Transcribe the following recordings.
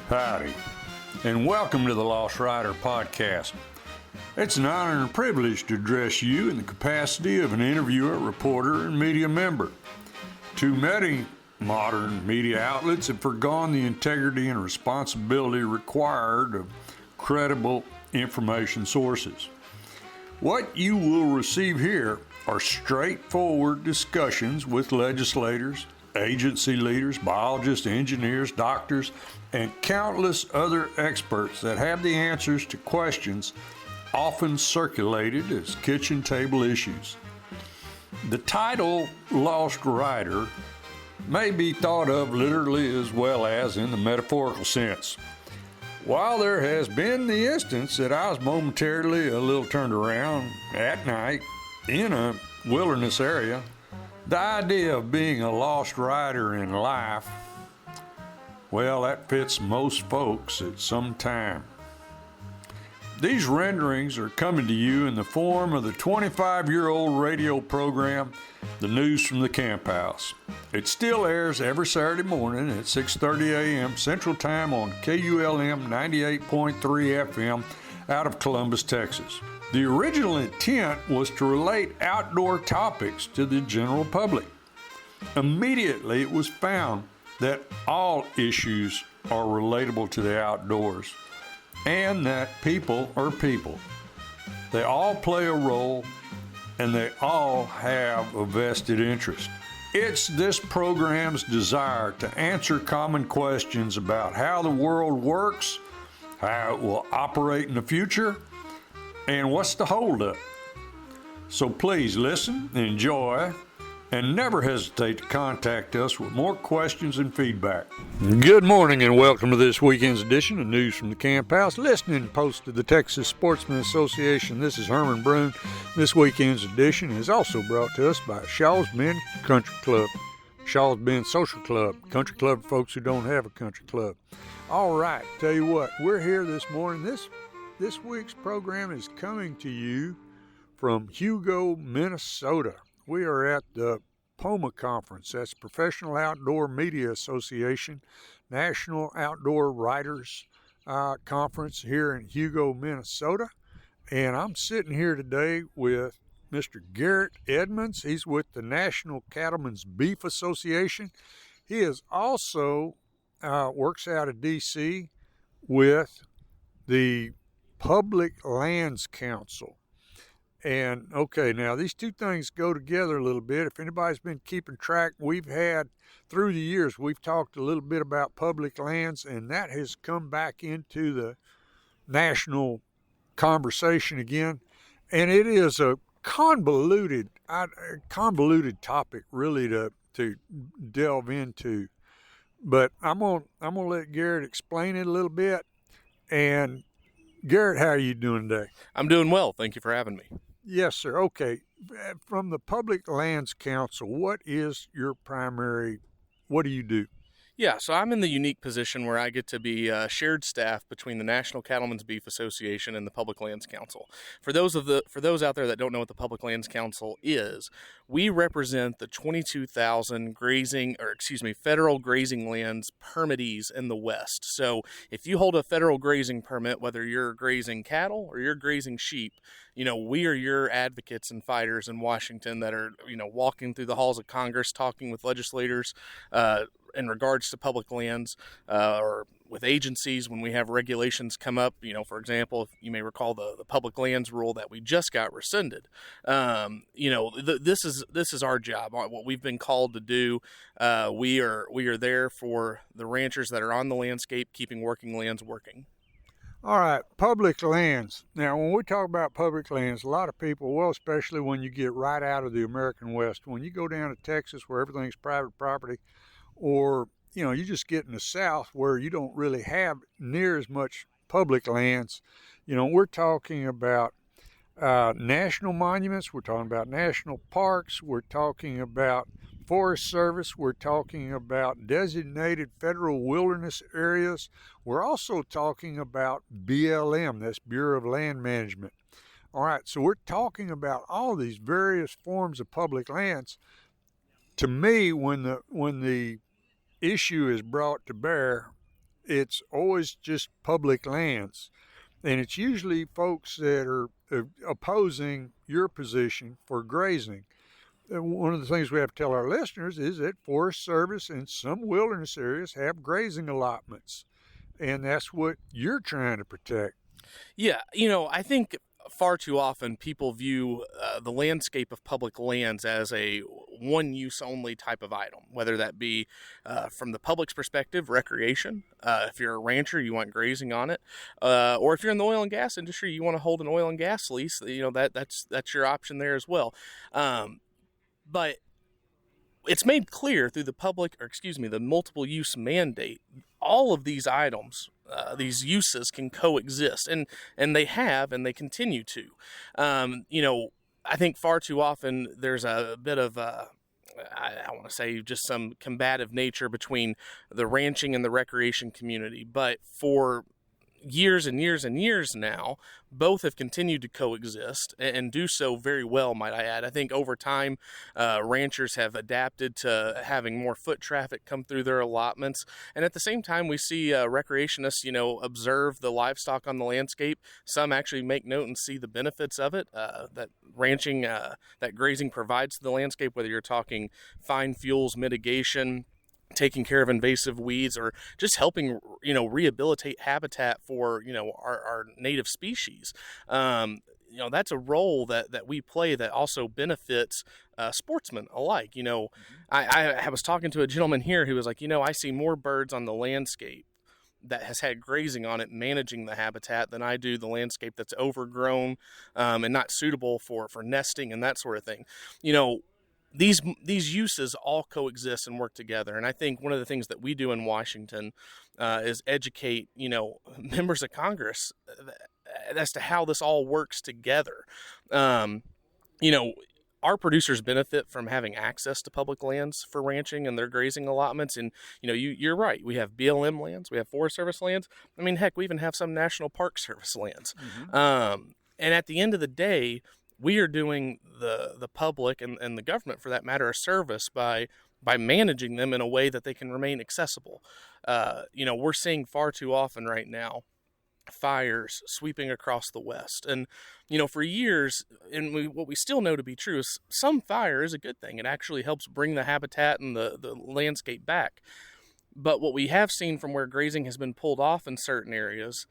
Howdy, and welcome to the Lost Rider podcast. It's an honor and a privilege to address you in the capacity of an interviewer, reporter, and media member. Too many modern media outlets have forgone the integrity and responsibility required of credible information sources. What you will receive here are straightforward discussions with legislators, agency leaders, biologists, engineers, doctors, and countless other experts that have the answers to questions often circulated as kitchen table issues. The title Lost Rider may be thought of literally as well as in the metaphorical sense. While there has been the instance that I was momentarily a little turned around at night in a wilderness area, the idea of being a lost rider in life, well, that fits most folks at some time. These renderings are coming to you in the form of the 25-year-old radio program, The News from the Camp House. It still airs every Saturday morning at 6:30 a.m. Central Time on KULM 98.3 FM out of Columbus, Texas. The original intent was to relate outdoor topics to the general public. Immediately, it was found that all issues are relatable to the outdoors and that people are people. They all play a role and they all have a vested interest. It's this program's desire to answer common questions about how the world works, how it will operate in the future, and what's the holdup? So please listen, enjoy, and never hesitate to contact us with more questions and feedback. Good morning and welcome to this weekend's edition of News from the Camp House, listening post to the Texas Sportsman Association. This is Herman Brune. This weekend's edition is also brought to us by Shaw's Bend Country Club. Shaw's Bend Social Club, country club for folks who don't have a country club. All right, tell you what, we're here this morning. This week's program is coming to you from Hugo, Minnesota. We are at the POMA Conference. That's Professional Outdoor Media Association, National Outdoor Writers Conference here in Hugo, Minnesota. And I'm sitting here today with Mr. Garret Edmonds. He's with the National Cattlemen's Beef Association. He is also works out of D.C. with the Public Lands Council. And okay, now these two things go together a little bit. If anybody's been keeping track, we've had through the years, we've talked a little bit about public lands, and that has come back into the national conversation again. And it is a convoluted topic really to delve into. But I'm gonna let Garret explain it a little bit. And Garret, how are you doing today? I'm doing well. Thank you for having me. Yes, sir. Okay. From the Public Lands Council, what do you do? Yeah, so I'm in the unique position where I get to be shared staff between the National Cattlemen's Beef Association and the Public Lands Council. For those out there that don't know what the Public Lands Council is, we represent the 22,000 federal grazing lands permittees in the West. So if you hold a federal grazing permit, whether you're grazing cattle or you're grazing sheep, we are your advocates and fighters in Washington that are, walking through the halls of Congress, talking with legislators, in regards to public lands, or with agencies when we have regulations come up. For example, you may recall the public lands rule that we just got rescinded. This is our job, what we've been called to do. We are there for the ranchers that are on the landscape, keeping working lands working. All right, public lands. Now, when we talk about public lands, a lot of people, well, especially when you get right out of the American West, when you go down to Texas where everything's private property, or, you just get in the South where you don't really have near as much public lands. We're talking about national monuments, we're talking about national parks, we're talking about Forest Service, we're talking about designated federal wilderness areas. We're also talking about BLM, that's Bureau of Land Management. All right, so we're talking about all these various forms of public lands. To me, when the issue is brought to bear, it's always just public lands. And it's usually folks that are opposing your position for grazing. One of the things we have to tell our listeners is that Forest Service and some wilderness areas have grazing allotments, and that's what you're trying to protect. Yeah, I think far too often people view the landscape of public lands as a one-use only type of item, whether that be from the public's perspective, recreation. If you're a rancher, you want grazing on it, or if you're in the oil and gas industry, you want to hold an oil and gas lease. That's your option there as well. But it's made clear through the multiple use mandate, all of these items, these uses can coexist, and they have, and they continue to. I think far too often there's a bit of I want to say just some combative nature between the ranching and the recreation community, but for years and years and years now, both have continued to coexist and do so very well, might I add. I think over time, ranchers have adapted to having more foot traffic come through their allotments. And at the same time, we see recreationists, observe the livestock on the landscape. Some actually make note and see the benefits of it, that ranching, that grazing provides to the landscape, whether you're talking fine fuels mitigation, taking care of invasive weeds, or just helping, rehabilitate habitat for, our native species. That's a role that we play that also benefits sportsmen alike. I was talking to a gentleman here who was like, I see more birds on the landscape that has had grazing on it, managing the habitat, than I do the landscape that's overgrown and not suitable for nesting and that sort of thing. These uses all coexist and work together. And I think one of the things that we do in Washington is educate, members of Congress as to how this all works together. Our producers benefit from having access to public lands for ranching and their grazing allotments. And, you're right. We have BLM lands. We have Forest Service lands. I mean, heck, we even have some National Park Service lands. Mm-hmm. And at the end of the day, we are doing the public and the government, for that matter, a service by managing them in a way that they can remain accessible. We're seeing far too often right now fires sweeping across the West. And, for years, and what we still know to be true is some fire is a good thing. It actually helps bring the habitat and the landscape back. But what we have seen from where grazing has been pulled off in certain areas,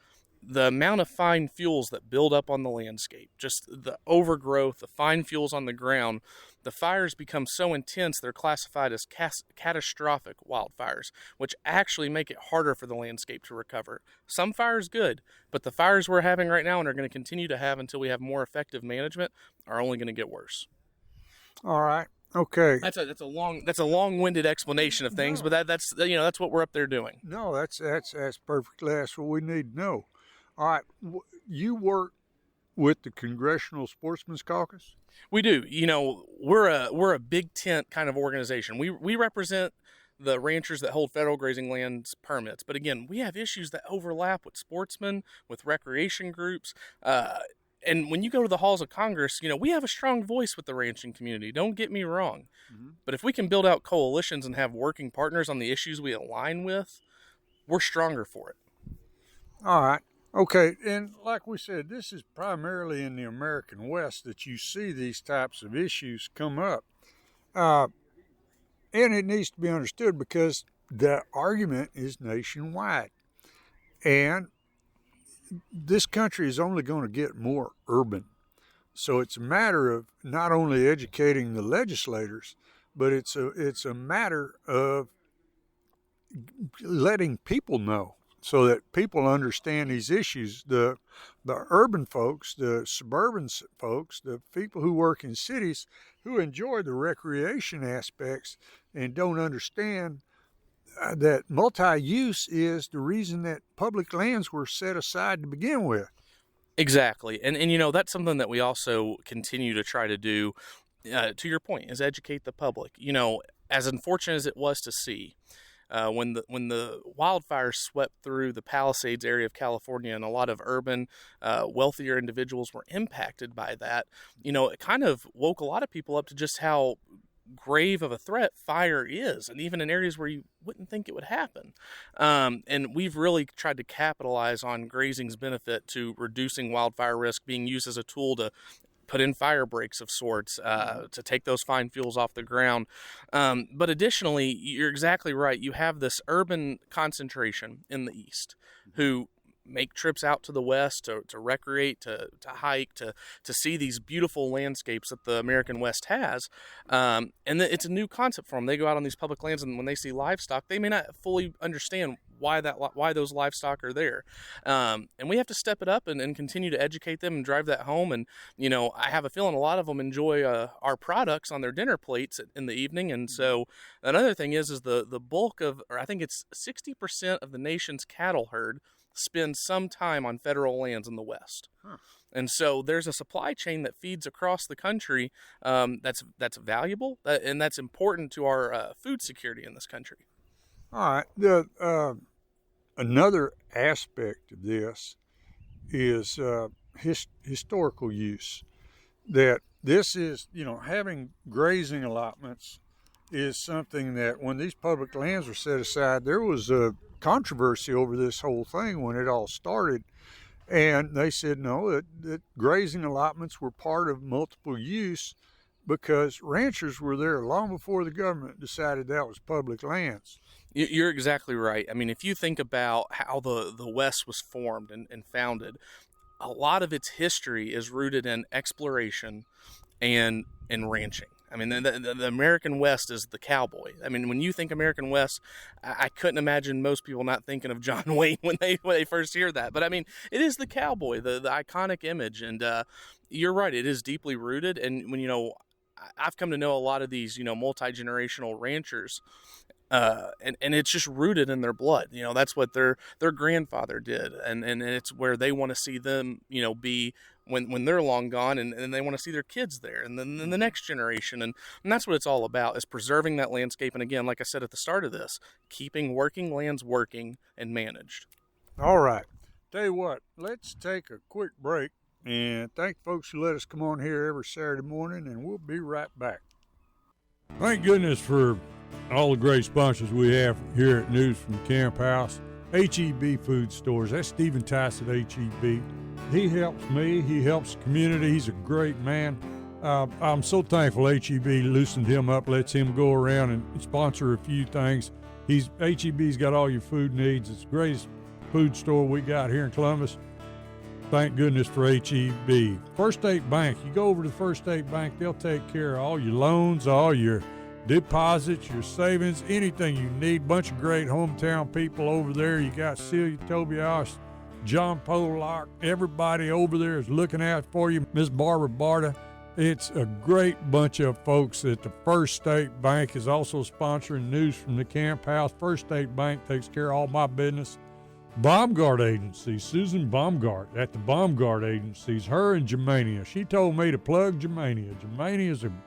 the amount of fine fuels that build up on the landscape, just the overgrowth, the fine fuels on the ground, the fires become so intense they're classified as catastrophic wildfires, which actually make it harder for the landscape to recover. Some fires good, but the fires we're having right now and are going to continue to have until we have more effective management are only going to get worse. All right. Okay. That's a long-winded explanation of things, but that's what we're up there doing. No, that's perfectly. That's what we need to know. All right, you work with the Congressional Sportsmen's Caucus? We do. We're a big tent kind of organization. We represent the ranchers that hold federal grazing lands permits. But again, we have issues that overlap with sportsmen, with recreation groups. And when you go to the halls of Congress, we have a strong voice with the ranching community. Don't get me wrong. Mm-hmm. But if we can build out coalitions and have working partners on the issues we align with, we're stronger for it. All right. Okay, and like we said, this is primarily in the American West that you see these types of issues come up. And it needs to be understood because the argument is nationwide. And this country is only going to get more urban. So it's a matter of not only educating the legislators, but it's a matter of letting people know, so that people understand these issues. The urban folks, the suburban folks, the people who work in cities who enjoy the recreation aspects and don't understand that multi-use is the reason that public lands were set aside to begin with. Exactly. And that's something that we also continue to try to do, to your point, is educate the public. As unfortunate as it was to see, when the wildfires swept through the Palisades area of California, and a lot of urban, wealthier individuals were impacted by that, it kind of woke a lot of people up to just how grave of a threat fire is, and even in areas where you wouldn't think it would happen. And we've really tried to capitalize on grazing's benefit to reducing wildfire risk, being used as a tool to put in fire breaks of sorts, to take those fine fuels off the ground. But additionally, you're exactly right. You have this urban concentration in the east who make trips out to the west to recreate, to hike, to see these beautiful landscapes that the American West has. And it's a new concept for them. They go out on these public lands, and when they see livestock, they may not fully understand why those livestock are there. And we have to step it up and continue to educate them and drive that home. And, I have a feeling a lot of them enjoy our products on their dinner plates in the evening. And so another thing is the bulk of, or I think it's 60% of the nation's cattle herd spend some time on federal lands in the West. Huh. And so there's a supply chain that feeds across the country, that's valuable, and that's important to our food security in this country. All right. Another aspect of this is historical use. That this is, having grazing allotments is something that when these public lands were set aside, there was a controversy over this whole thing when it all started, and they said no, that grazing allotments were part of multiple use because ranchers were there long before the government decided that was public lands. You're exactly right. I mean, if you think about how the West was formed and founded, a lot of its history is rooted in exploration and ranching. I mean, the American West is the cowboy. I mean, when you think American West, I couldn't imagine most people not thinking of John Wayne when they first hear that. But I mean, it is the cowboy, the iconic image. And you're right, it is deeply rooted. And when, I've come to know a lot of these, multi-generational ranchers, and it's just rooted in their blood. That's what their grandfather did. And it's where they want to see them, be when they're long gone, and they want to see their kids there, and then the next generation. And that's what it's all about, is preserving that landscape. And again, like I said at the start of this, keeping working lands working and managed. All right. Tell you what, let's take a quick break and thank folks who let us come on here every Saturday morning, and we'll be right back. Thank goodness for all the great sponsors we have here at News from the Camp House. H-E-B Food Stores. That's Stephen Tice at H-E-B. He helps me. He helps the community. He's a great man. I'm so thankful H-E-B loosened him up, lets him go around and sponsor a few things. H-E-B's got all your food needs. It's the greatest food store we got here in Columbus. Thank goodness for H-E-B. First State Bank. You go over to the First State Bank, they'll take care of all your loans, all your deposits, your savings, anything you need. Bunch of great hometown people over there. You got Celia Tobias, John Pollock, everybody over there is looking out for you. Miss Barbara Barta. It's a great bunch of folks at the First State Bank is also sponsoring News from the Camp House. First State Bank takes care of all my business. Baumgart Agency, Susan Baumgart at the Baumgart Agencies, her and Germania. She told me to plug Germania. Germania is an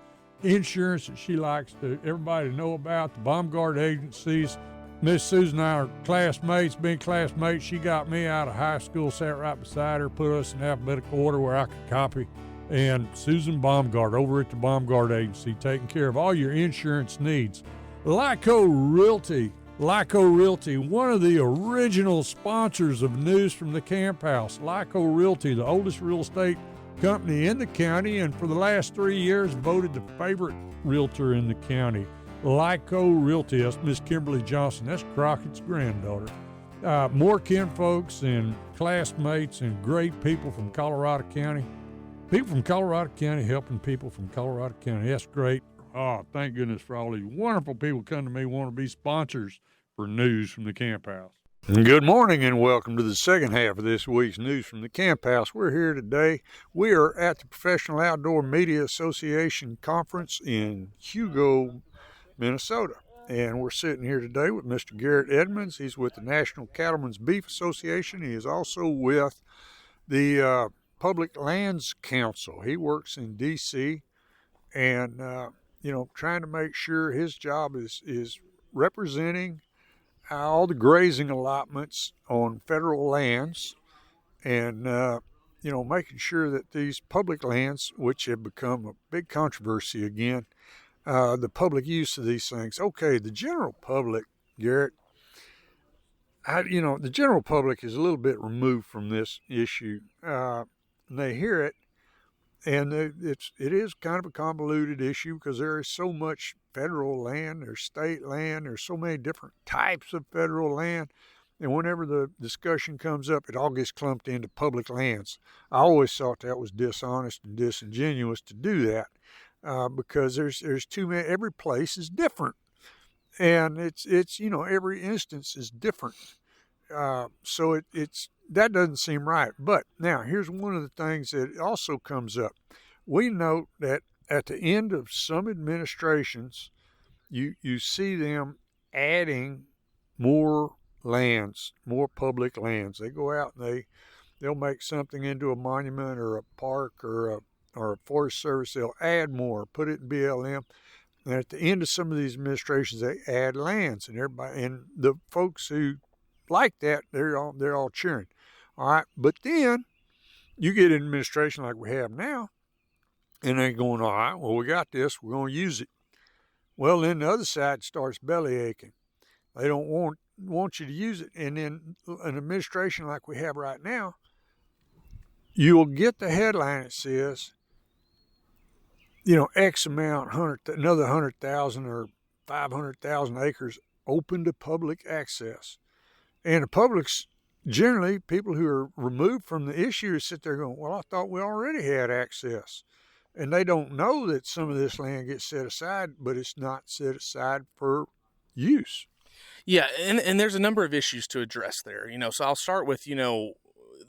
insurance that she likes everybody to know about. The Baumgart Agencies. Miss Susan and I are classmates, being classmates. She got me out of high school, sat right beside her, put us in alphabetical order where I could copy. And Susan Baumgart over at the Baumgart Agency, taking care of all your insurance needs. Lyco Realty, one of the original sponsors of News from the Camp House. Lyco Realty, the oldest real estate company in the county, and for the last 3 years voted the favorite realtor in the county. Lyco Realty, that's Miss Kimberly Johnson, that's Crockett's granddaughter. More kinfolks and classmates and great people from Colorado County. People from Colorado County helping people from Colorado County, that's great. Oh, thank goodness for all these wonderful people come to me want to be sponsors for News from the Camp House. Good morning and welcome to the second half of this week's News from the Camp House. We're here today. We are at the Professional Outdoor Media Association Conference in Hugo, Minnesota. And we're sitting here today with Mr. Garret Edmonds. He's with the National Cattlemen's Beef Association. He is also with the Public Lands Council. He works in D.C. and, trying to make sure his job is representing all the grazing allotments on federal lands and, making sure that these public lands, which have become a big controversy again, the public use of these things. Okay, the general public, Garrett, the general public is a little bit removed from this issue. And they hear it, and it is kind of a convoluted issue because there is so much federal land, there's state land, there's so many different types of federal land. And whenever the discussion comes up, it all gets clumped into public lands. I always thought that was dishonest and disingenuous to do that because there's too many. Every place is different, and it's every instance is different. So it's that doesn't seem right. But now here's one of the things that also comes up. We note that at the end of some administrations, you see them adding more lands, more public lands. They go out and they'll make something into a monument or a park or a forest service. They'll add more, put it in BLM. And at the end of some of these administrations, they add lands, and everybody and the folks who like that, they're all cheering. All right, but then you get an administration like we have now, and they're going, all right, well, we got this, we're going to use it. Well, then the other side starts belly aching. They don't want you to use it. And then an administration like we have right now, you'll get the headline that says, X amount, another 100,000 or 500,000 acres open to public access. And the public's generally people who are removed from the issue sit there going, well, I thought we already had access. And they don't know that some of this land gets set aside, but it's not set aside for use. Yeah, and there's a number of issues to address there. So I'll start with,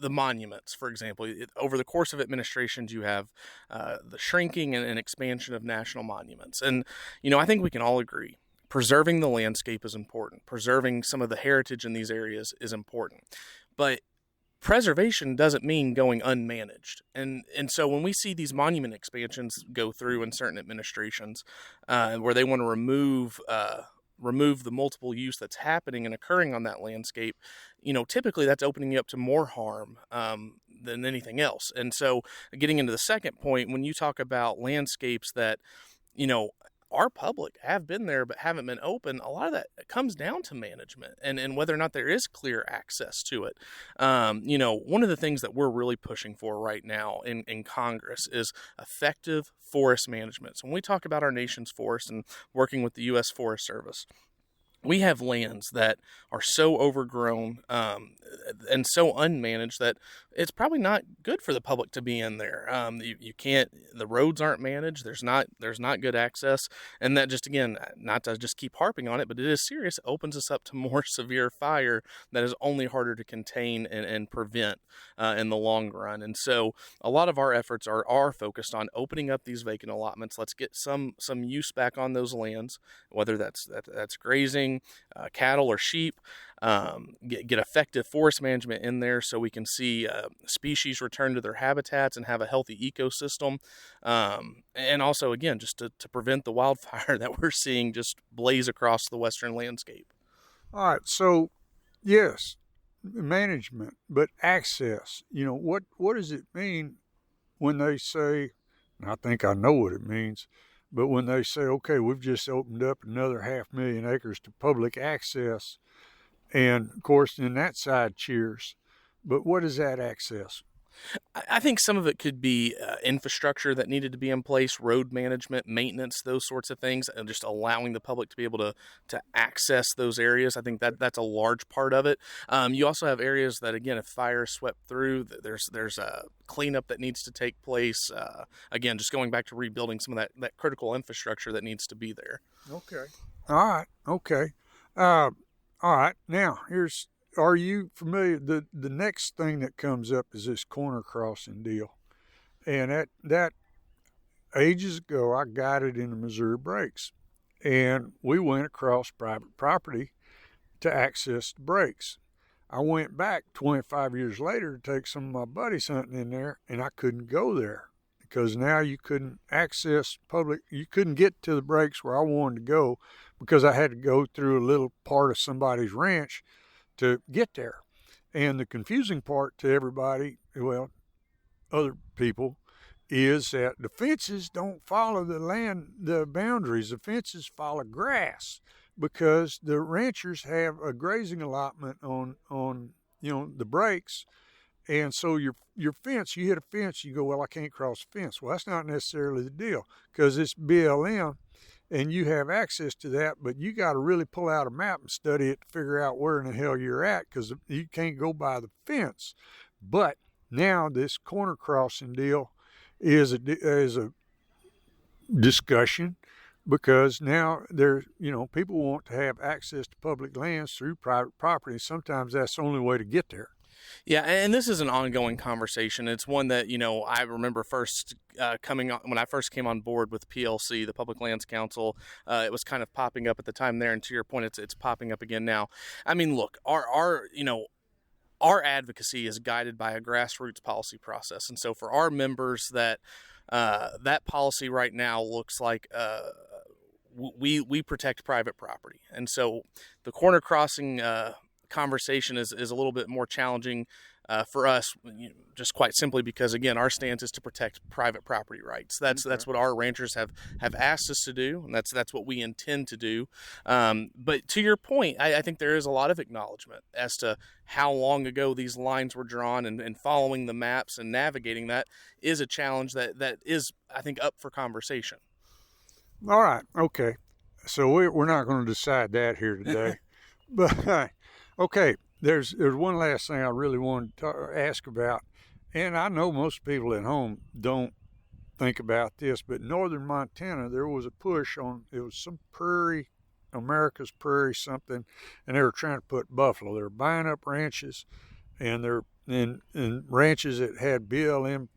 the monuments, for example. Over the course of administrations, you have the shrinking and expansion of national monuments. And, I think we can all agree preserving the landscape is important. Preserving some of the heritage in these areas is important. But preservation doesn't mean going unmanaged. And so when we see these monument expansions go through in certain administrations where they want to remove the multiple use that's happening and occurring on that landscape, typically that's opening you up to more harm than anything else. And so getting into the second point, when you talk about landscapes that, our public have been there but haven't been open, a lot of that comes down to management and whether or not there is clear access to it. One of the things that we're really pushing for right now in Congress is effective forest management. So when we talk about our nation's forests and working with the U.S. Forest Service, we have lands that are so overgrown and so unmanaged that it's probably not good for the public to be in there. You can't. The roads aren't managed. There's not good access, and that just again, not to just keep harping on it, but it is serious. It opens us up to more severe fire that is only harder to contain and prevent in the long run. And so, a lot of our efforts are focused on opening up these vacant allotments. Let's get some use back on those lands, whether that's grazing. Cattle or sheep, get effective forest management in there so we can see species return to their habitats and have a healthy ecosystem. And also, again, just to prevent the wildfire that we're seeing just blaze across the western landscape. All right, so yes, management, but access. What does it mean when they say, and I think I know what it means, but when they say, okay, we've just opened up another 500,000 acres to public access, and of course, then that side cheers. But what is that access? I think some of it could be infrastructure that needed to be in place, road management, maintenance, those sorts of things, and just allowing the public to be able to access those areas. I think that's a large part of it. You also have areas that, again, if fire is swept through, there's a cleanup that needs to take place. Again, just going back to rebuilding some of that critical infrastructure that needs to be there. Okay. All right. Okay. All right. Now, are you familiar? The next thing that comes up is this corner crossing deal. And that ages ago, I guided in the Missouri breaks. And we went across private property to access the breaks. I went back 25 years later to take some of my buddies hunting in there, and I couldn't go there because now you couldn't access you couldn't get to the breaks where I wanted to go because I had to go through a little part of somebody's ranch to get there. And the confusing part to everybody, well, other people, is that the fences don't follow the boundaries. The fences follow grass because the ranchers have a grazing allotment on the breaks. And so your fence, you hit a fence, you go, well, I can't cross the fence. Well, that's not necessarily the deal because it's BLM and you have access to that, but you got to really pull out a map and study it to figure out where in the hell you're at because you can't go by the fence. But now this corner crossing deal is a discussion because now people want to have access to public lands through private property. Sometimes that's the only way to get there. Yeah, and this is an ongoing conversation. It's one that, I remember first coming on when I first came on board with PLC, the Public Lands Council. It was kind of popping up at the time there, and to your point, it's popping up again now. I mean, look, our advocacy is guided by a grassroots policy process, and so for our members, that policy right now looks like we protect private property, and so the corner crossing conversation is a little bit more challenging for us, just quite simply because, again, our stance is to protect private property rights. That's what our ranchers have asked us to do, and that's what we intend to do. But to your point, I think there is a lot of acknowledgement as to how long ago these lines were drawn, and following the maps and navigating that is a challenge that is, I think, up for conversation. All right, okay. So we're not going to decide that here today. But okay, there's one last thing I really wanted to ask about, and I know most people at home don't think about this, but northern Montana, there was a push on, it was some prairie, America's prairie something, and they were trying to put buffalo. They were buying up ranches, and they're in ranches that had BLM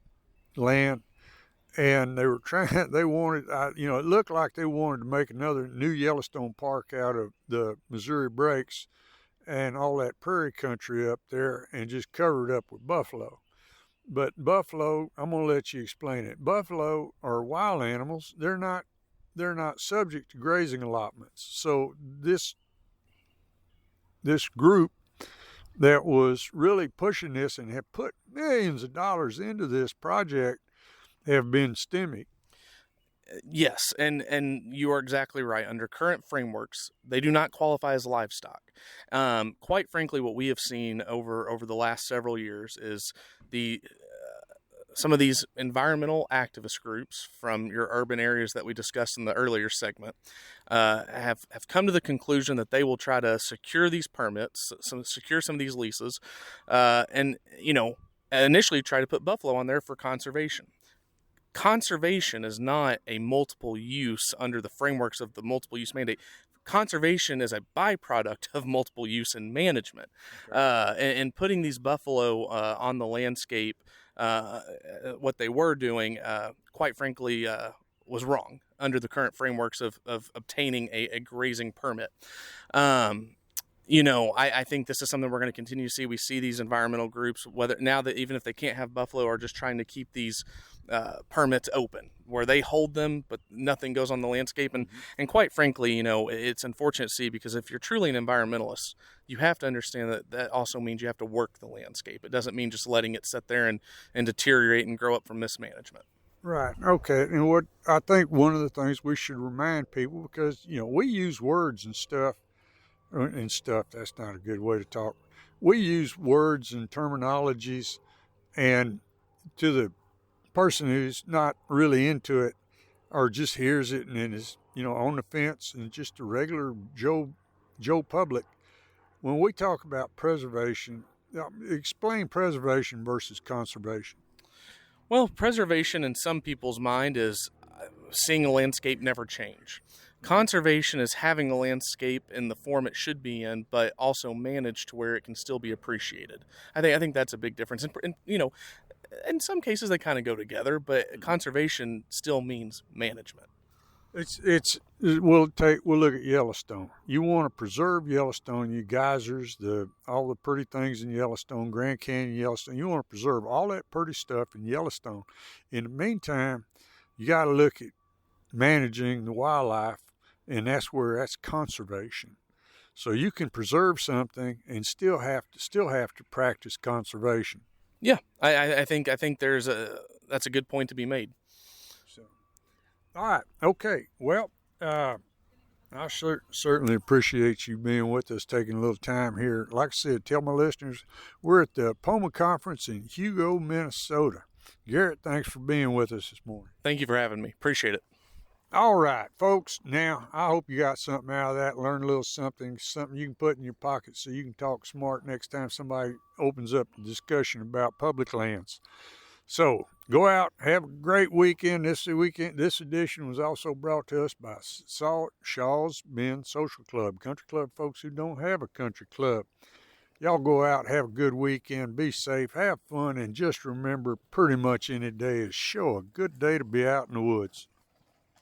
land, and they wanted, it looked like they wanted to make another new Yellowstone Park out of the Missouri Breaks and all that prairie country up there and just cover it up with buffalo. But buffalo, I'm going to let you explain it. Buffalo are wild animals. They're not subject to grazing allotments. So this group that was really pushing this and have put millions of dollars into this project have been stymied. Yes, and you are exactly right. Under current frameworks, they do not qualify as livestock. Quite frankly, what we have seen over the last several years is some of these environmental activist groups from your urban areas that we discussed in the earlier segment have come to the conclusion that they will try to secure these permits, secure some of these leases, and initially try to put buffalo on there for conservation. Conservation is not a multiple use under the frameworks of the multiple use mandate. Conservation is a byproduct of multiple use and management. Okay. And putting these buffalo on the landscape, what they were doing, quite frankly, was wrong under the current frameworks of obtaining a grazing permit. I think this is something we're going to continue to see. We see these environmental groups, whether now that even if they can't have buffalo, are just trying to keep these permits open where they hold them, but nothing goes on the landscape. And quite frankly, it's unfortunate to see, because if you're truly an environmentalist, you have to understand that also means you have to work the landscape. It doesn't mean just letting it sit there and deteriorate and grow up from mismanagement. Right. Okay. And what I think one of the things we should remind people, because, we use words and stuff, that's not a good way to talk. We use words and terminologies, and to the person who's not really into it or just hears it and is, on the fence and just a regular Joe public, when we talk about preservation, explain preservation versus conservation. Well, preservation in some people's mind is seeing a landscape never change. Conservation is having a landscape in the form it should be in, but also managed to where it can still be appreciated. I think that's a big difference. And in some cases they kind of go together, but conservation still means management. We'll look at Yellowstone. You want to preserve Yellowstone, you geysers, all the pretty things in Yellowstone, Grand Canyon, Yellowstone. You want to preserve all that pretty stuff in Yellowstone. In the meantime, you got to look at managing the wildlife, and that's conservation. So you can preserve something and still have to practice conservation. Yeah, I think there's that's a good point to be made. So, all right, okay. Well, I certainly appreciate you being with us, taking a little time here. Like I said, tell my listeners, we're at the POMA Conference in Hugo, Minnesota. Garret, thanks for being with us this morning. Thank you for having me. Appreciate it. All right, folks. Now, I hope you got something out of that, learn a little something you can put in your pocket so you can talk smart next time somebody opens up a discussion about public lands. So go out, have a great weekend. This edition was also brought to us by Shaw's Bend Social Club, country club folks who don't have a country club. Y'all go out, have a good weekend, be safe, have fun, and just remember, pretty much any day is sure a good day to be out in the woods.